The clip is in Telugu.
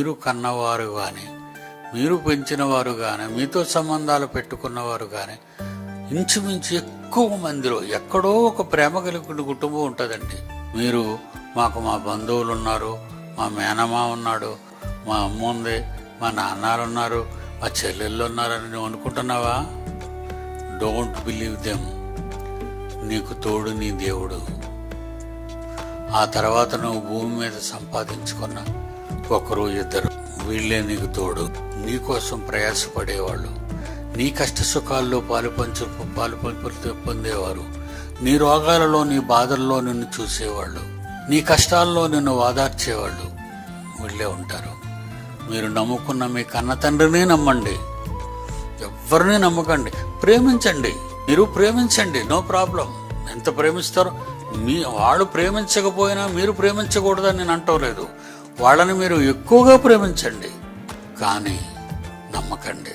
మీరు కన్నవారు కానీ, మీరు పెంచిన వారు కానీ, మీతో సంబంధాలు పెట్టుకున్నవారు కానీ ఇంచుమించు ఎక్కువ మందిలో ఎక్కడో ఒక ప్రేమ కలిగిన కుటుంబం ఉంటుందండి. మీరు మాకు మా బంధువులు ఉన్నారు, మా మేనమా ఉన్నాడు, మా అమ్మ ఉంది, మా నాన్నలు ఉన్నారు, మా చెల్లెళ్ళు ఉన్నారని నువ్వు అనుకుంటున్నావా? Don't believe them. నీకు తోడు నీ దేవుడు. ఆ తర్వాత నువ్వు భూమి మీద సంపాదించుకున్న ఒకరు ఇద్దరు, వీళ్ళే నీకు తోడు. నీకోసం ప్రయాసపడేవాళ్ళు, నీ కష్ట సుఖాల్లో పాలు పొందేవారు, నీ రోగాలలో నీ బాధల్లో నిన్ను చూసేవాళ్ళు, నీ కష్టాల్లో నిన్ను ఓదార్చేవాళ్ళు వీళ్ళే ఉంటారు. మీరు నమ్ముకున్న మీ కన్న తండ్రిని నమ్మండి, ఎవరిని నమ్మకండి. ప్రేమించండి, మీరు ప్రేమించండి, నో ప్రాబ్లం. ఎంత ప్రేమిస్తారో వాళ్ళు ప్రేమించకపోయినా మీరు ప్రేమించకూడదని నేను అంటలేదు. వాళ్ళని మీరు ఎక్కువగా ప్రేమించండి, కానీ నమ్మకండి.